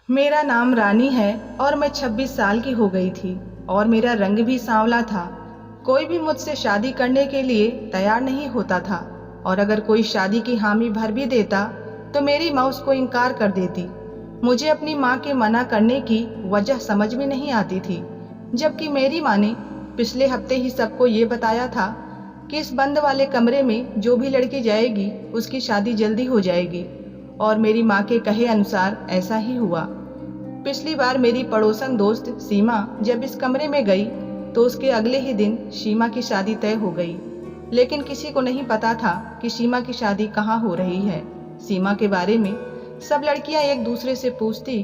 मेरा नाम रानी है और मैं 26 साल की हो गई थी और मेरा रंग भी सांवला था। कोई भी मुझसे शादी करने के लिए तैयार नहीं होता था और अगर कोई शादी की हामी भर भी देता तो मेरी माँ उसको इनकार कर देती। मुझे अपनी माँ के मना करने की वजह समझ में नहीं आती थी, जबकि मेरी माँ ने पिछले हफ्ते ही सबको ये बताया था कि इस बंद वाले कमरे में जो भी लड़की जाएगी उसकी शादी जल्दी हो जाएगी। और मेरी माँ के कहे अनुसार ऐसा ही हुआ। पिछली बार मेरी पड़ोसन दोस्त सीमा जब इस कमरे में गई तो उसके अगले ही दिन सीमा की शादी तय हो गई। लेकिन किसी को नहीं पता था कि सीमा की शादी कहाँ हो रही है। सीमा के बारे में सब लड़कियां एक दूसरे से पूछती,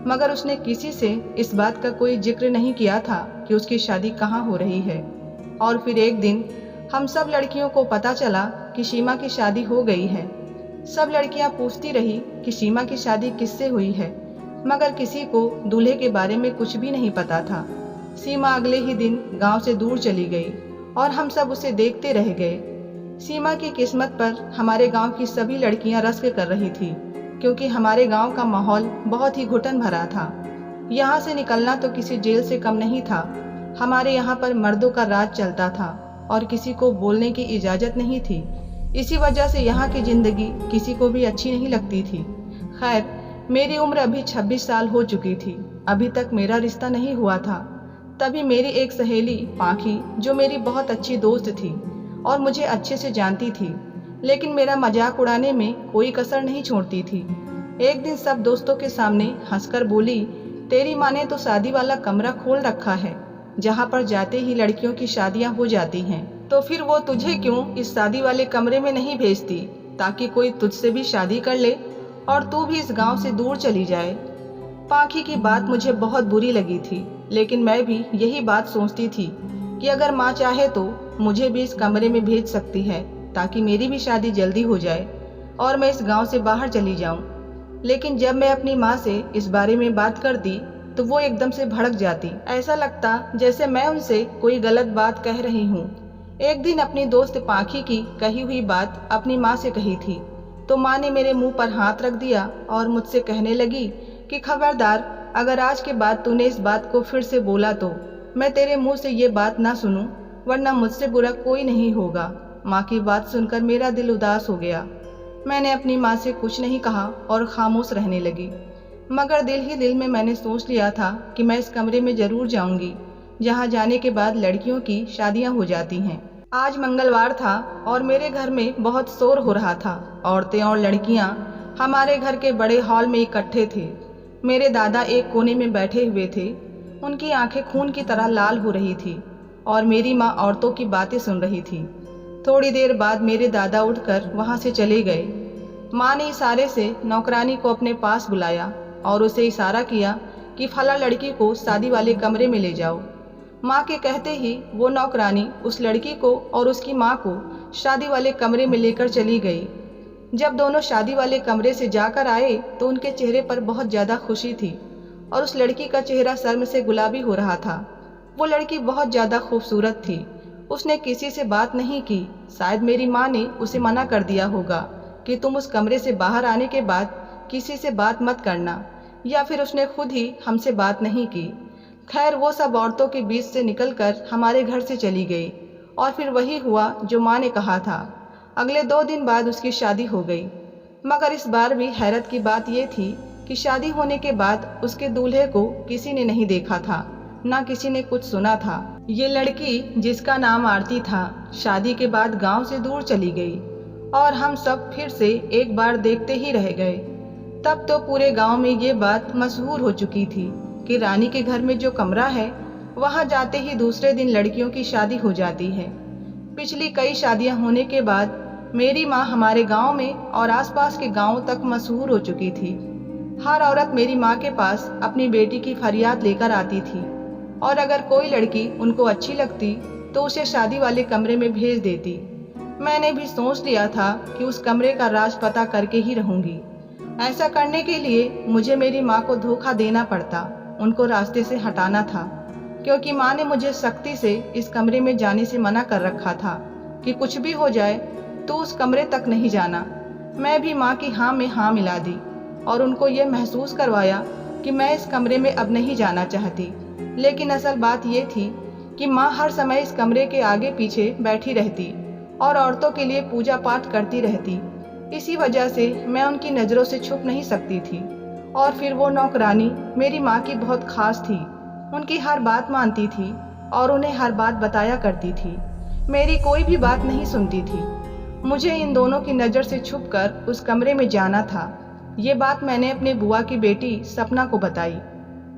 मगर उसने किसी से इस बात का कोई जिक्र नहीं किया था कि उसकी शादी कहाँ हो रही है। और फिर एक दिन हम सब लड़कियों को पता चला कि सीमा की शादी हो गई है। सब लड़कियां पूछती रही कि सीमा की शादी किससे हुई है, मगर किसी को दूल्हे के बारे में कुछ भी नहीं पता था। सीमा अगले ही दिन गांव से दूर चली गई और हम सब उसे देखते रह गए। सीमा की किस्मत पर हमारे गांव की सभी लड़कियां रश्क कर रही थी, क्योंकि हमारे गांव का माहौल बहुत ही घुटन भरा था। यहाँ से निकलना तो किसी जेल से कम नहीं था। हमारे यहाँ पर मर्दों का राज चलता था और किसी को बोलने की इजाज़त नहीं थी। इसी वजह से यहाँ की जिंदगी किसी को भी अच्छी नहीं लगती थी। खैर, मेरी उम्र अभी 26 साल हो चुकी थी। अभी तक मेरा रिश्ता नहीं हुआ था। तभी मेरी एक सहेली पाखी, जो मेरी बहुत अच्छी दोस्त थी और मुझे अच्छे से जानती थी, लेकिन मेरा मजाक उड़ाने में कोई कसर नहीं छोड़ती थी, एक दिन सब दोस्तों के सामने हंसकर बोली, तेरी माँ ने तो शादी वाला कमरा खोल रखा है, जहाँ पर जाते ही लड़कियों की शादियाँ हो जाती हैं। तो फिर वो तुझे क्यों इस शादी वाले कमरे में नहीं भेजती, ताकि कोई तुझसे भी शादी कर ले और तू भी इस गांव से दूर चली जाए। पाखी की बात मुझे बहुत बुरी लगी थी, लेकिन मैं भी यही बात सोचती थी कि अगर माँ चाहे तो मुझे भी इस कमरे में भेज सकती है, ताकि मेरी भी शादी जल्दी हो जाए और मैं इस गांव से बाहर चली जाऊं। लेकिन जब मैं अपनी माँ से इस बारे में बात करती तो वो एकदम से भड़क जाती। ऐसा लगता जैसे मैं उनसे कोई गलत बात कह रही हूँ। एक दिन अपनी दोस्त पाखी की कही हुई बात अपनी माँ से कही थी, तो माँ ने मेरे मुंह पर हाथ रख दिया और मुझसे कहने लगी कि खबरदार, अगर आज के बाद तूने इस बात को फिर से बोला तो मैं तेरे मुंह से ये बात ना सुनूं, वरना मुझसे बुरा कोई नहीं होगा। माँ की बात सुनकर मेरा दिल उदास हो गया। मैंने अपनी माँ से कुछ नहीं कहा और खामोश रहने लगी। मगर दिल ही दिल में मैंने सोच लिया था कि मैं इस कमरे में जरूर जाऊंगी, जहाँ जाने के बाद लड़कियों की शादियाँ हो जाती हैं। आज मंगलवार था और मेरे घर में बहुत शोर हो रहा था। औरतें और लड़कियां हमारे घर के बड़े हॉल में इकट्ठे थे। मेरे दादा एक कोने में बैठे हुए थे। उनकी आंखें खून की तरह लाल हो रही थी और मेरी माँ औरतों की बातें सुन रही थी। थोड़ी देर बाद मेरे दादा उठकर वहां से चले गए। माँ ने इशारे से नौकरानी को अपने पास बुलाया और उसे इशारा किया कि फला लड़की को शादी वाले कमरे में ले जाओ। माँ के कहते ही वो नौकरानी उस लड़की को और उसकी माँ को शादी वाले कमरे में लेकर चली गई। जब दोनों शादी वाले कमरे से जाकर आए तो उनके चेहरे पर बहुत ज़्यादा खुशी थी और उस लड़की का चेहरा शर्म से गुलाबी हो रहा था। वो लड़की बहुत ज़्यादा खूबसूरत थी। उसने किसी से बात नहीं की। शायद मेरी माँ ने उसे मना कर दिया होगा कि तुम उस कमरे से बाहर आने के बाद किसी से बात मत करना, या फिर उसने खुद ही हमसे बात नहीं की। खैर, वो सब औरतों के बीच से निकलकर हमारे घर से चली गई और फिर वही हुआ जो माँ ने कहा था। अगले 2 दिन बाद उसकी शादी हो गई। मगर इस बार भी हैरत की बात यह थी कि शादी होने के बाद उसके दूल्हे को किसी ने नहीं देखा था, ना किसी ने कुछ सुना था। ये लड़की, जिसका नाम आरती था, शादी के बाद गांव से दूर चली गई और हम सब फिर से एक बार देखते ही रह गए। तब तो पूरे गांव में ये बात मशहूर हो चुकी थी कि रानी के घर में जो कमरा है, वहां जाते ही दूसरे दिन लड़कियों की शादी हो जाती है। पिछली कई शादियां होने के बाद मेरी माँ हमारे गांव में और आसपास के गांवों तक मशहूर हो चुकी थी। हर औरत मेरी माँ के पास अपनी बेटी की फरियाद लेकर आती थी और अगर कोई लड़की उनको अच्छी लगती तो उसे शादी वाले कमरे में भेज देती। मैंने भी सोच लिया था कि उस कमरे का राज पता करके ही रहूंगी। ऐसा करने के लिए मुझे मेरी माँ को धोखा देना पड़ता, उनको रास्ते से हटाना था, क्योंकि माँ ने मुझे सख्ती से इस कमरे में जाने से मना कर रखा था कि कुछ भी हो जाए तो उस कमरे तक नहीं जाना। मैं भी माँ की हाँ में हाँ मिला दी और उनको ये महसूस करवाया कि मैं इस कमरे में अब नहीं जाना चाहती, लेकिन असल बात ये थी कि माँ हर समय इस कमरे के आगे पीछे बैठी रहती और औरतों के लिए पूजा पाठ करती रहती। इसी वजह से मैं उनकी नज़रों से छुप नहीं सकती थी। और फिर वो नौकरानी मेरी माँ की बहुत खास थी, उनकी हर बात मानती थी और उन्हें हर बात बताया करती थी। मेरी कोई भी बात नहीं सुनती थी। मुझे इन दोनों की नज़र से छुपकर उस कमरे में जाना था। ये बात मैंने अपने बुआ की बेटी सपना को बताई।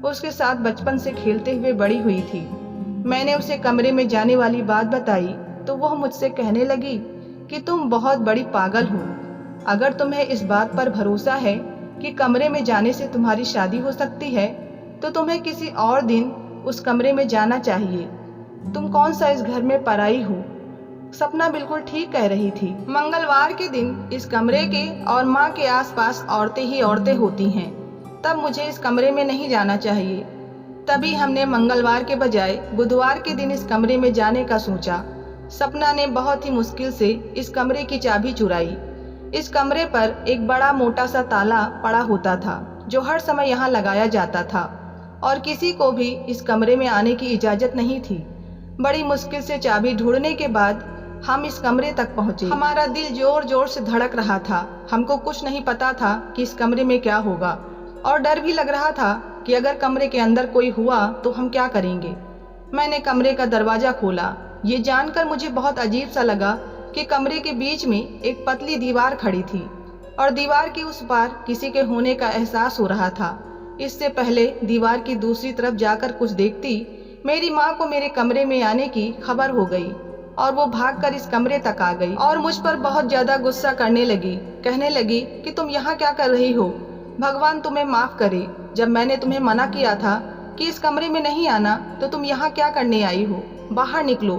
उसके साथ बचपन से खेलते हुए बड़ी हुई थी। मैंने उसे कमरे में जाने वाली बात बताई तो वह मुझसे कहने लगी कि तुम बहुत बड़ी पागल हो। अगर तुम्हें इस बात पर भरोसा है कि कमरे में जाने से तुम्हारी शादी हो सकती है तो तुम्हें किसी और दिन उस कमरे में जाना चाहिए। तुम कौन सा इस घर में पराई हो। सपना बिल्कुल ठीक कह रही थी। मंगलवार के दिन इस कमरे के और माँ के आसपास औरतें ही औरतें होती हैं, तब मुझे इस कमरे में नहीं जाना चाहिए। तभी हमने मंगलवार के बजाय बुधवार के दिन इस कमरे में जाने का सोचा। सपना ने बहुत ही मुश्किल से इस कमरे की चाबी चुराई। इस कमरे पर एक बड़ा मोटा सा ताला पड़ा होता था जो हर समय यहाँ लगाया जाता था और किसी को भी इस कमरे में आने की इजाज़त नहीं थी। बड़ी मुश्किल से चाबी ढूंढने के बाद हम इस कमरे तक पहुंचे। हमारा दिल जोर जोर से धड़क रहा था। हमको कुछ नहीं पता था कि इस कमरे में क्या होगा और डर भी लग रहा था कि अगर कमरे के अंदर कोई हुआ तो हम क्या करेंगे। मैंने कमरे का दरवाज़ा खोला। ये जानकर मुझे बहुत अजीब सा लगा कि कमरे के बीच में एक पतली दीवार खड़ी थी और दीवार के उस पार किसी के होने का एहसास हो रहा था। इससे पहले दीवार की दूसरी तरफ जाकर कुछ देखती, मेरी माँ को मेरे कमरे में आने की खबर हो गई और वो भागकर इस कमरे तक आ गई और मुझ पर बहुत ज़्यादा गुस्सा करने लगी। कहने लगी कि तुम यहाँ क्या कर रही हो, भगवान तुम्हें माफ़ करे। जब मैंने तुम्हें मना किया था कि इस कमरे में नहीं आना तो तुम यहाँ क्या करने आई हो, बाहर निकलो।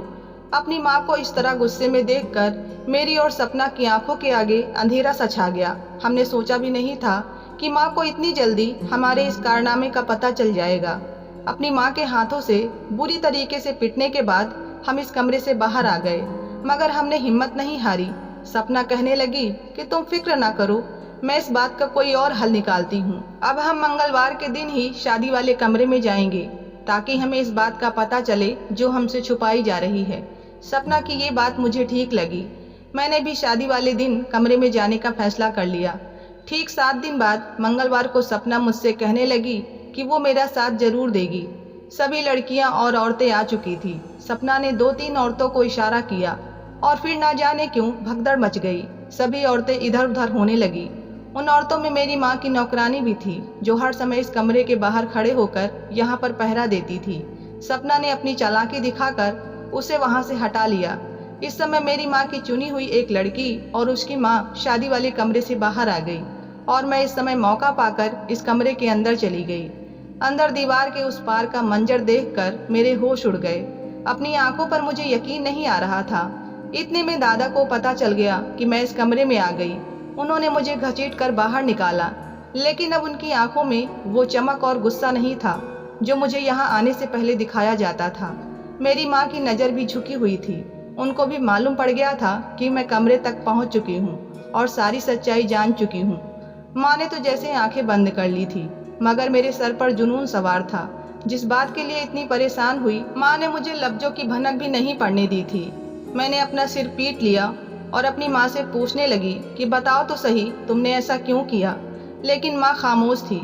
अपनी माँ को इस तरह गुस्से में देखकर मेरी और सपना की आंखों के आगे अंधेरा सा छा गया। हमने सोचा भी नहीं था कि माँ को इतनी जल्दी हमारे इस कारनामे का पता चल जाएगा। अपनी माँ के हाथों से बुरी तरीके से पिटने के बाद हम इस कमरे से बाहर आ गए, मगर हमने हिम्मत नहीं हारी। सपना कहने लगी कि तुम फिक्र ना करो, मैं इस बात का कोई और हल निकालती हूँ। अब हम मंगलवार के दिन ही शादी वाले कमरे में जाएंगे ताकि हमें इस बात का पता चले जो हमसे छुपाई जा रही है। सपना की ये बात मुझे ठीक लगी। मैंने भी शादी वाले दिन कमरे में जाने का फैसला कर लिया। ठीक 7 दिन बाद मंगलवार को सपना मुझसे कहने लगी कि वो मेरा साथ जरूर देगी। सभी लड़कियां और औरतें आ चुकी थी। सपना ने 2-3 औरतों को इशारा किया और फिर ना जाने क्यों भगदड़ मच गई। सभी औरतें इधर उधर होने लगी। उन औरतों में मेरी माँ की नौकरानी भी थी जो हर समय इस कमरे के बाहर खड़े होकर यहाँ पर पहरा देती थी। सपना ने अपनी चालाकी दिखाकर उसे वहाँ से हटा लिया। इस समय मेरी माँ की चुनी हुई एक लड़की और उसकी माँ शादी वाले कमरे से बाहर आ गई और मैं इस समय मौका पाकर इस कमरे के अंदर चली गई। अंदर दीवार के उस पार का मंजर देखकर मेरे होश उड़ गए। अपनी आंखों पर मुझे यकीन नहीं आ रहा था। इतने में दादा को पता चल गया कि मैं इस कमरे में आ गई। उन्होंने मुझे घसीटकर बाहर निकाला, लेकिन अब उनकी आंखों में वो चमक और गुस्सा नहीं था जो मुझे यहाँ आने से पहले दिखाया जाता था। मेरी माँ की नज़र भी झुकी हुई थी। उनको भी मालूम पड़ गया था कि मैं कमरे तक पहुँच चुकी हूँ और सारी सच्चाई जान चुकी हूँ। माँ ने तो जैसे आंखें बंद कर ली थी, मगर मेरे सर पर जुनून सवार था। जिस बात के लिए इतनी परेशान हुई, माँ ने मुझे लफ्जों की भनक भी नहीं पड़ने दी थी। मैंने अपना सिर पीट लिया और अपनी माँ से पूछने लगी कि बताओ तो सही, तुमने ऐसा क्यों किया। लेकिन माँ खामोश थी।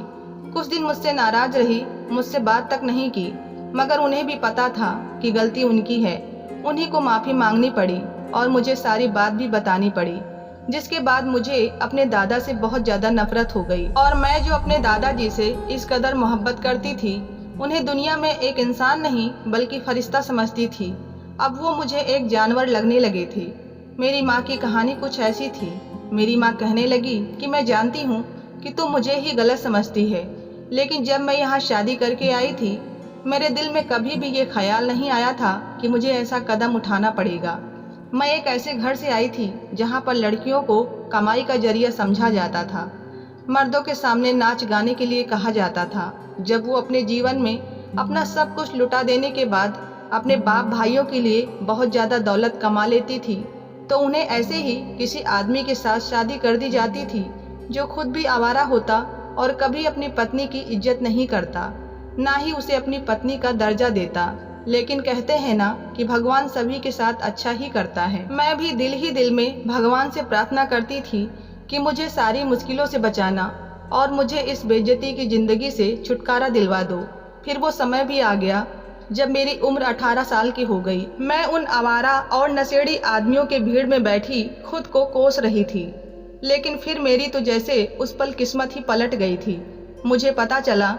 कुछ दिन मुझसे नाराज रही, मुझसे बात तक नहीं की, मगर उन्हें भी पता था कि गलती उनकी है। उन्हीं को माफ़ी मांगनी पड़ी और मुझे सारी बात भी बतानी पड़ी, जिसके बाद मुझे अपने दादा से बहुत ज़्यादा नफरत हो गई। और मैं जो अपने दादाजी से इस कदर मोहब्बत करती थी, उन्हें दुनिया में एक इंसान नहीं बल्कि फरिश्ता समझती थी, अब वो मुझे एक जानवर लगने लगे थे। मेरी माँ की कहानी कुछ ऐसी थी। मेरी माँ कहने लगी कि मैं जानती हूँ कि तुम मुझे ही गलत समझती है, लेकिन जब मैं यहाँ शादी करके आई थी, मेरे दिल में कभी भी ये ख्याल नहीं आया था कि मुझे ऐसा कदम उठाना पड़ेगा। मैं एक ऐसे घर से आई थी जहाँ पर लड़कियों को कमाई का जरिया समझा जाता था, मर्दों के सामने नाच गाने के लिए कहा जाता था। जब वो अपने जीवन में अपना सब कुछ लुटा देने के बाद अपने बाप भाइयों के लिए बहुत ज़्यादा दौलत कमा लेती थी, तो उन्हें ऐसे ही किसी आदमी के साथ शादी कर दी जाती थी जो खुद भी आवारा होता और कभी अपनी पत्नी की इज्जत नहीं करता, ना ही उसे अपनी पत्नी का दर्जा देता। लेकिन कहते हैं ना कि भगवान सभी के साथ अच्छा ही करता है। मैं भी दिल ही दिल में भगवान से प्रार्थना करती थी कि मुझे सारी मुश्किलों से बचाना और मुझे इस बेइज्जती की जिंदगी से छुटकारा दिलवा दो। फिर वो समय भी आ गया जब मेरी उम्र 18 साल की हो गई। मैं उन आवारा और नशेड़ी आदमियों के भीड़ में बैठी खुद को कोस रही थी। लेकिन फिर मेरी तो जैसे उस पल किस्मत ही पलट गई थी। मुझे पता चला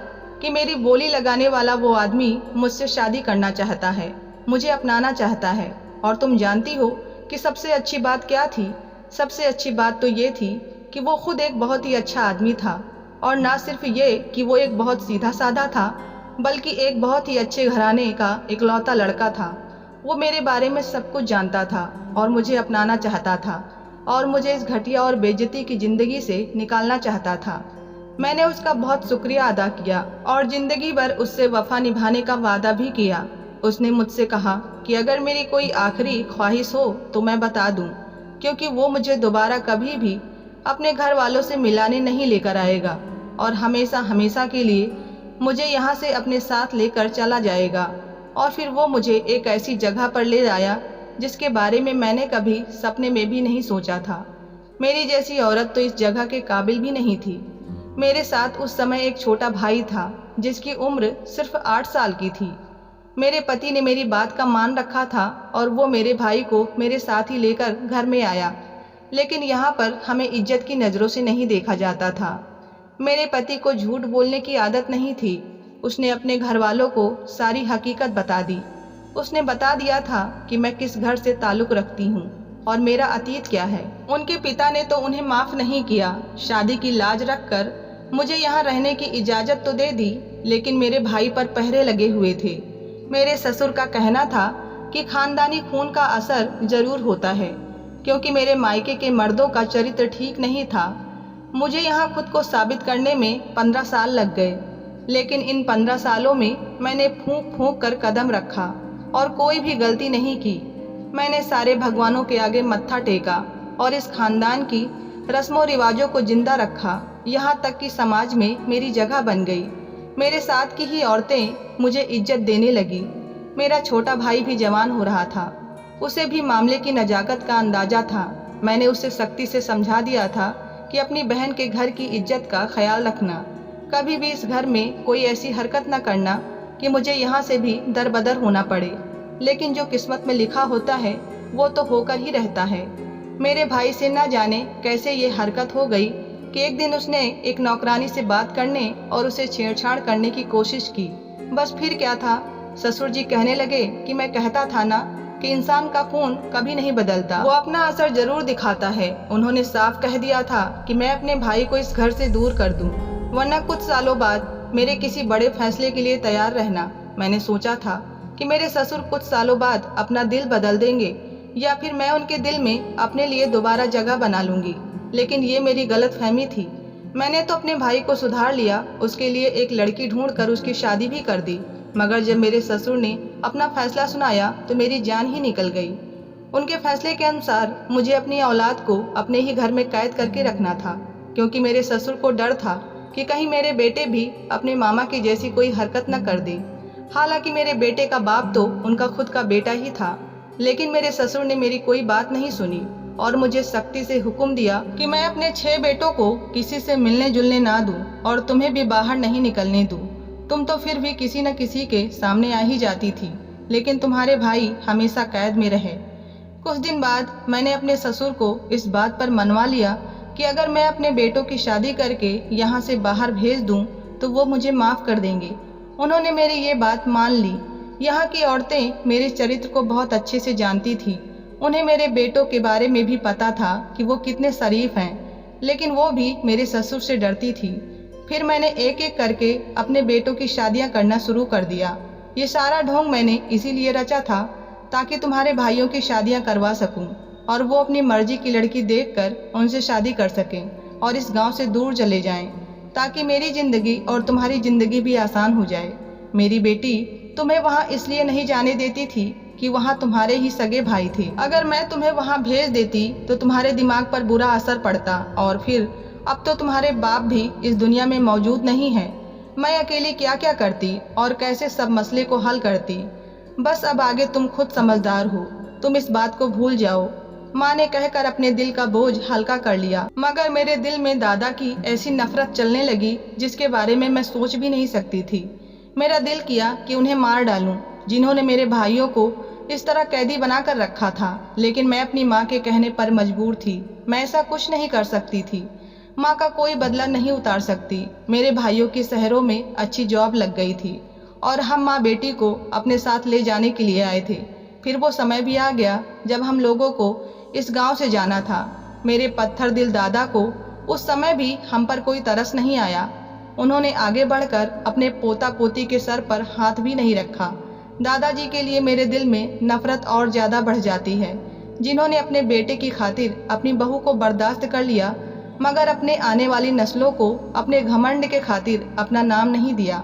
कि मेरी बोली लगाने वाला वो आदमी मुझसे शादी करना चाहता है, मुझे अपनाना चाहता है। और तुम जानती हो कि सबसे अच्छी बात क्या थी? सबसे अच्छी बात तो ये थी कि वो खुद एक बहुत ही अच्छा आदमी था। और ना सिर्फ ये कि वो एक बहुत सीधा साधा था, बल्कि एक बहुत ही अच्छे घराने का इकलौता लड़का था। वो मेरे बारे में सब कुछ जानता था और मुझे अपनाना चाहता था और मुझे इस घटिया और बेइज्जती की ज़िंदगी से निकालना चाहता था। मैंने उसका बहुत शुक्रिया अदा किया और ज़िंदगी भर उससे वफा निभाने का वादा भी किया। उसने मुझसे कहा कि अगर मेरी कोई आखिरी ख्वाहिश हो तो मैं बता दूं, क्योंकि वो मुझे दोबारा कभी भी अपने घर वालों से मिलाने नहीं लेकर आएगा और हमेशा हमेशा के लिए मुझे यहाँ से अपने साथ लेकर चला जाएगा। और फिर वो मुझे एक ऐसी जगह पर ले आया जिसके बारे में मैंने कभी सपने में भी नहीं सोचा था। मेरी जैसी औरत तो इस जगह के काबिल भी नहीं थी। मेरे साथ उस समय एक छोटा भाई था जिसकी उम्र सिर्फ 8 साल की थी। मेरे पति ने मेरी बात का मान रखा था और वो मेरे भाई को मेरे साथ ही लेकर घर में आया। लेकिन यहाँ पर हमें इज्जत की नज़रों से नहीं देखा जाता था। मेरे पति को झूठ बोलने की आदत नहीं थी। उसने अपने घर वालों को सारी हकीकत बता दी। उसने बता दिया था कि मैं किस घर से ताल्लुक़ रखती हूँ और मेरा अतीत क्या है। उनके पिता ने तो उन्हें माफ़ नहीं किया। शादी की लाज रखकर मुझे यहाँ रहने की इजाज़त तो दे दी, लेकिन मेरे भाई पर पहरे लगे हुए थे। मेरे ससुर का कहना था कि खानदानी खून का असर ज़रूर होता है, क्योंकि मेरे मायके के मर्दों का चरित्र ठीक नहीं था। मुझे यहाँ खुद को साबित करने में 15 साल लग गए, लेकिन इन 15 सालों में मैंने फूंक फूंक कर कदम रखा और कोई भी गलती नहीं की। मैंने सारे भगवानों के आगे मत्था टेका और इस खानदान की रस्मों रिवाजों को जिंदा रखा, यहाँ तक कि समाज में मेरी जगह बन गई। मेरे साथ की ही औरतें मुझे इज्जत देने लगी। मेरा छोटा भाई भी जवान हो रहा था। उसे भी मामले की नजाकत का अंदाजा था। मैंने उसे सख्ती से समझा दिया था कि अपनी बहन के घर की इज्जत का ख्याल रखना। कभी भी इस घर में कोई ऐसी हरकत न करना कि मुझे यहाँ से भी दरबदर होना पड़े। लेकिन जो किस्मत में लिखा होता है वो तो होकर ही रहता है। मेरे भाई से न जाने कैसे ये हरकत हो गई कि एक दिन उसने एक नौकरानी से बात करने और उसे छेड़छाड़ करने की कोशिश की। बस फिर क्या था, ससुर जी कहने लगे कि मैं कहता था ना कि इंसान का खून कभी नहीं बदलता, वो अपना असर जरूर दिखाता है। उन्होंने साफ कह दिया था कि मैं अपने भाई को इस घर से दूर कर दूं, वरना कुछ सालों बाद मेरे किसी बड़े फैसले के लिए तैयार रहना। मैंने सोचा था कि मेरे ससुर कुछ सालों बाद अपना दिल बदल देंगे या फिर मैं उनके दिल में अपने लिए दोबारा जगह बना लूंगी, लेकिन ये मेरी गलतफहमी थी। मैंने तो अपने भाई को सुधार लिया, उसके लिए एक लड़की ढूंढकर उसकी शादी भी कर दी, मगर जब मेरे ससुर ने अपना फैसला सुनाया तो मेरी जान ही निकल गई। उनके फैसले के अनुसार मुझे अपनी औलाद को अपने ही घर में कैद करके रखना था, क्योंकि मेरे ससुर को डर था कि कहीं मेरे बेटे भी अपने मामा की जैसी कोई हरकत न कर दे। हालांकि मेरे बेटे का बाप तो उनका खुद का बेटा ही था, लेकिन मेरे ससुर ने मेरी कोई बात नहीं सुनी और मुझे सख्ती से हुक्म दिया कि मैं अपने 6 बेटों को किसी से मिलने जुलने ना दूं और तुम्हें भी बाहर नहीं निकलने दूं। तुम तो फिर भी किसी न किसी के सामने आ ही जाती थी, लेकिन तुम्हारे भाई हमेशा कैद में रहे। कुछ दिन बाद मैंने अपने ससुर को इस बात पर मनवा लिया कि अगर मैं अपने बेटों की शादी करके यहाँ से बाहर भेज दूं तो वो मुझे माफ़ कर देंगे। उन्होंने मेरी ये बात मान ली। यहाँ की औरतें मेरे चरित्र को बहुत अच्छे से जानती थी। उन्हें मेरे बेटों के बारे में भी पता था कि वो कितने शरीफ हैं, लेकिन वो भी मेरे ससुर से डरती थी। फिर मैंने एक एक करके अपने बेटों की शादियां करना शुरू कर दिया। ये सारा ढोंग मैंने इसीलिए रचा था ताकि तुम्हारे भाइयों की शादियां करवा सकूं और वो अपनी मर्जी की लड़की देखकर उनसे शादी कर सकें और इस गांव से दूर चले जाएं, ताकि मेरी ज़िंदगी और तुम्हारी ज़िंदगी भी आसान हो जाए। मेरी बेटी, तुम्हें वहाँ इसलिए नहीं जाने देती थी कि वहाँ तुम्हारे ही सगे भाई थे। अगर मैं तुम्हें वहाँ भेज देती तो तुम्हारे दिमाग पर बुरा असर पड़ता और फिर अब तो तुम्हारे बाप भी इस दुनिया में मौजूद नहीं है। मैं अकेली क्या क्या करती और कैसे सब मसले को हल करती। बस अब आगे तुम खुद समझदार हो, तुम इस बात को भूल जाओ। माँ ने कहकर अपने दिल का बोझ हल्का कर लिया, मगर मेरे दिल में दादा की ऐसी नफरत चलने लगी जिसके बारे में मैं सोच भी नहीं सकती थी। मेरा दिल किया कि उन्हें मार डालूं, जिन्होंने मेरे भाइयों को इस तरह कैदी बनाकर रखा था, लेकिन मैं अपनी माँ के कहने पर मजबूर थी। मैं ऐसा कुछ नहीं कर सकती थी। माँ का कोई बदला नहीं उतार सकती। मेरे भाइयों की शहरों में अच्छी जॉब लग गई थी और हम माँ बेटी को अपने साथ ले जाने के लिए आए थे। फिर वो समय भी आ गया जब हम लोगों को इस गांव से जाना था। मेरे पत्थर दिल दादा को उस समय भी हम पर कोई तरस नहीं आया। उन्होंने आगे बढ़कर अपने पोता पोती के सर पर हाथ भी नहीं रखा। दादाजी के लिए मेरे दिल में नफरत और ज़्यादा बढ़ जाती है, जिन्होंने अपने बेटे की खातिर अपनी बहू को बर्दाश्त कर लिया, मगर अपने आने वाली नस्लों को अपने घमंड के खातिर अपना नाम नहीं दिया।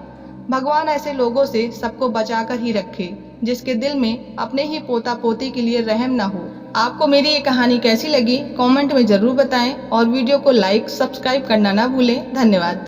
भगवान ऐसे लोगों से सबको बचाकर ही रखे, जिसके दिल में अपने ही पोता पोती के लिए रहम न हो। आपको मेरी ये कहानी कैसी लगी कमेंट में ज़रूर बताएं और वीडियो को लाइक सब्सक्राइब करना ना भूलें। धन्यवाद।